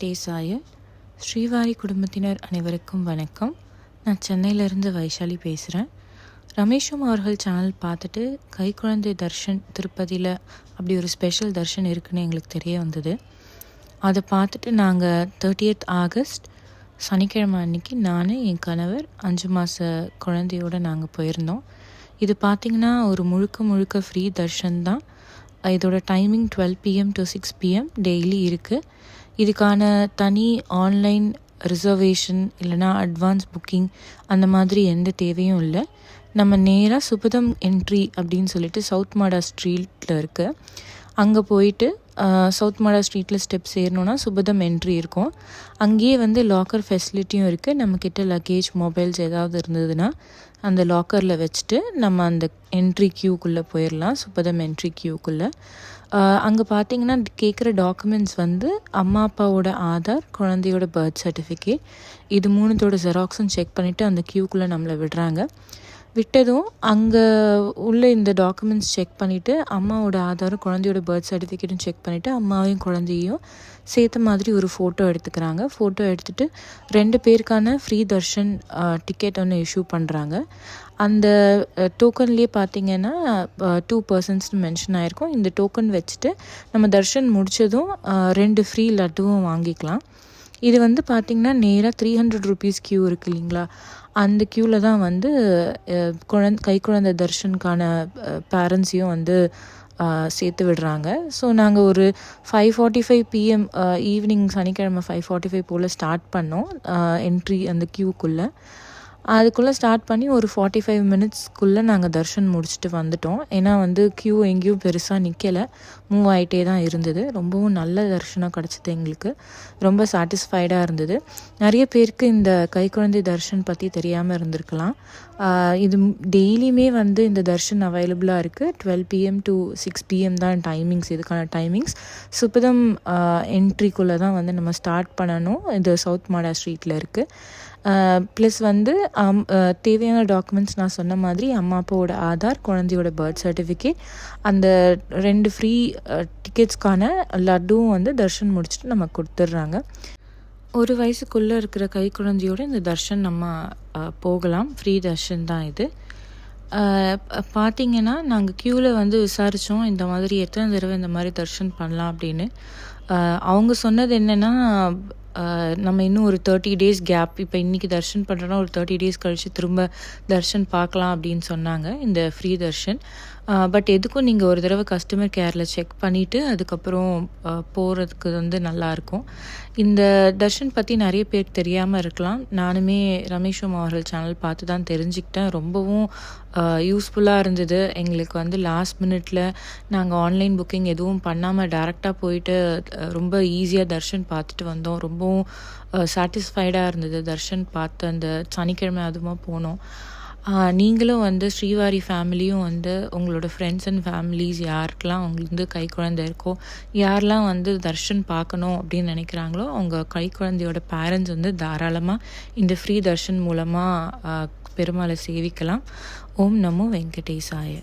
வெங்கடேசாய. ஸ்ரீவாரி குடும்பத்தினர் அனைவருக்கும் வணக்கம். நான் சென்னையிலேருந்து வைஷாலி பேசுகிறேன். ரமேஷும் அவர்கள் சேனல் பார்த்துட்டு கைக்குழந்தை தர்ஷன் திருப்பதியில் அப்படி ஒரு ஸ்பெஷல் தர்ஷன் இருக்குன்னு எங்களுக்கு தெரிய வந்தது. அதை பார்த்துட்டு நாங்கள் 30th ஆகஸ்ட் சனிக்கிழமை அன்றைக்கி நான் என் கணவர் 5 மாத குழந்தையோடு நாங்கள் போயிருந்தோம். இது பார்த்திங்கன்னா ஒரு முழுக்க ஃப்ரீ தர்ஷன் தான். இதோட timing 12 PM to 6 PM daily இருக்குது. இதுக்கான தனி ஆன்லைன் ரிசர்வேஷன் இல்லைனா அட்வான்ஸ் புக்கிங் அந்த மாதிரி எந்த தேவையும் இல்லை. நம்ம நேராக சுபதம் என்ட்ரி அப்படின்னு சொல்லிட்டு சவுத் மாடா ஸ்ட்ரீட்டில் இருக்குது. அங்கே போயிட்டு சவுத் மாடா ஸ்ட்ரீட்டில் ஸ்டெப்ஸ் ஏறணுன்னா சுபதம் என்ட்ரி இருக்கும். அங்கேயே லாக்கர் ஃபெசிலிட்டியும் இருக்குது. நம்மக்கிட்ட லக்கேஜ் மொபைல்ஸ் ஏதாவது இருந்ததுன்னா அந்த லாக்கரில் வச்சுட்டு நம்ம அந்த என்ட்ரி க்யூக்குள்ளே போயிடலாம், சுபதம் என்ட்ரி க்யூக்குள்ளே. அங்கே பார்த்திங்கன்னா கேட்குற டாக்குமெண்ட்ஸ் அம்மா அப்பாவோட ஆதார், குழந்தையோட பர்த் சர்டிஃபிகேட், இது 3தோட ஜெராக்ஸும் செக் பண்ணிவிட்டு அந்த க்யூக்குள்ளே நம்மளை விடுறாங்க. விட்டதும் அங்கே உள்ள இந்த டாக்குமெண்ட்ஸ் செக் பண்ணிவிட்டு அம்மாவோட ஆதாரம், குழந்தையோட பர்த் சர்டிஃபிகேட்டும் செக் பண்ணிவிட்டு அம்மாவையும் குழந்தையும் சேர்த்த மாதிரி ஒரு ஃபோட்டோ எடுத்துக்கிறாங்க. ஃபோட்டோ எடுத்துகிட்டு 2 பேருக்கான ஃப்ரீ தர்ஷன் டிக்கெட் ஒன்று இஷ்யூ பண்ணுறாங்க. அந்த டோக்கன்லேயே பார்த்திங்கன்னா 2 பர்சன்ஸ்னு மென்ஷன் ஆகிருக்கும். இந்த டோக்கன் வச்சுட்டு நம்ம தர்ஷன் முடித்ததும் 2 ஃப்ரீ லட்டுவும் வாங்கிக்கலாம். இது பார்த்திங்கன்னா நேராக 300 rupees க்யூ இருக்குது இல்லைங்களா, அந்த க்யூவில் தான் கைக்குழந்தை தர்ஷனுக்கான பேரண்ட்ஸையும் சேர்த்து விடுறாங்க. ஸோ நாங்கள் ஒரு 5:45 PM ஈவினிங் சனிக்கிழமை 5:45 போல் ஸ்டார்ட் பண்ணோம் என்ட்ரி அந்த க்யூக்குள்ளே. அதுக்குள்ளே ஸ்டார்ட் பண்ணி ஒரு 45 மினிட்ஸ்க்குள்ளே நாங்கள் தர்ஷன் முடிச்சுட்டு வந்துட்டோம். ஏன்னா க்யூ எங்கேயும் பெருசாக நிற்கலை, மூவ் ஆகிட்டே தான் இருந்தது. ரொம்பவும் நல்ல தர்ஷனம் கிடச்சிது எங்களுக்கு. ரொம்ப சாட்டிஸ்ஃபைடாக இருந்தது. நிறைய பேருக்கு இந்த கைக்குழந்தை தர்ஷன் பற்றி தெரியாமல் இருந்திருக்கலாம். இது டெய்லியுமே இந்த தர்ஷன் அவைலபிளாக இருக்குது. 12 PM to 6 PM தான் டைமிங்ஸ், இதுக்கான டைமிங்ஸ். சுபதம் என்ட்ரிக்குள்ளே தான் நம்ம ஸ்டார்ட் பண்ணணும். இது சவுத் மாடா ஸ்ட்ரீட்டில் இருக்குது. ப்ளஸ் தேவையான டாக்குமெண்ட்ஸ் நான் சொன்ன மாதிரி அம்மா அப்பாவோட ஆதார், குழந்தையோட பர்த் சர்டிஃபிகேட், அந்த 2 ஃப்ரீ டிக்கெட்ஸ்க்கான லட்டும் தர்ஷன் முடிச்சுட்டு நமக்கு கொடுத்துட்றாங்க. 1 வயசுக்குள்ளே இருக்கிற கைக்குழந்தையோட இந்த தர்ஷன் நம்ம போகலாம். ஃப்ரீ தர்ஷன் தான் இது. பார்த்திங்கன்னா நாங்கள் க்யூவில் விசாரித்தோம், இந்த மாதிரி எத்தனை தடவை இந்த மாதிரி தர்ஷன் பண்ணலாம் அப்படின்னு. அவங்க சொன்னது என்னென்னா, நம்ம இன்னும் ஒரு 30 days கேப், இப்போ இன்றைக்கி தர்ஷன் பண்ணுறோன்னா ஒரு 30 days கழித்து திரும்ப தர்ஷன் பார்க்கலாம் அப்படின்னு சொன்னாங்க இந்த ஃப்ரீ தர்ஷன். பட் எதுக்கும் நீங்கள் ஒரு தடவை கஸ்டமர் கேரில் செக் பண்ணிவிட்டு அதுக்கப்புறம் போகிறதுக்கு நல்லாயிருக்கும். இந்த தர்ஷன் பற்றி நிறைய பேருக்கு தெரியாமல் இருக்கலாம். நானுமே ரமேஷும் அவர்கள் சேனல் பார்த்து தான் தெரிஞ்சுக்கிட்டேன். ரொம்பவும் யூஸ்ஃபுல்லாக இருந்தது எங்களுக்கு. லாஸ்ட் மினிட்ல நாங்கள் ஆன்லைன் புக்கிங் எதுவும் பண்ணாமல் டேரெக்டாக போயிட்டு ரொம்ப ஈஸியாக தர்ஷன் பார்த்துட்டு வந்தோம். ரொம்பவும் சாட்டிஸ்ஃபைடாக இருந்தது தர்ஷன் பார்த்து. அந்த சனிக்கிழமை அதுமா போனோம். நீங்களும் ஸ்ரீவாரி ஃபேமிலியும் உங்களோட ஃப்ரெண்ட்ஸ் அண்ட் ஃபேமிலிஸ் யாருக்கெல்லாம் உங்களுக்கு கைக்குழந்தை இருக்கோ, யாரெல்லாம் தர்ஷன் பார்க்கணும் அப்படின்னு நினைக்கிறாங்களோ அவங்க கைக்குழந்தையோட பேரண்ட்ஸ் தாராளமாக இந்த ஃப்ரீ தர்ஷன் மூலமாக பெருமாளை சேவிக்கலாம். ஓம் நமோ வெங்கடேசாய.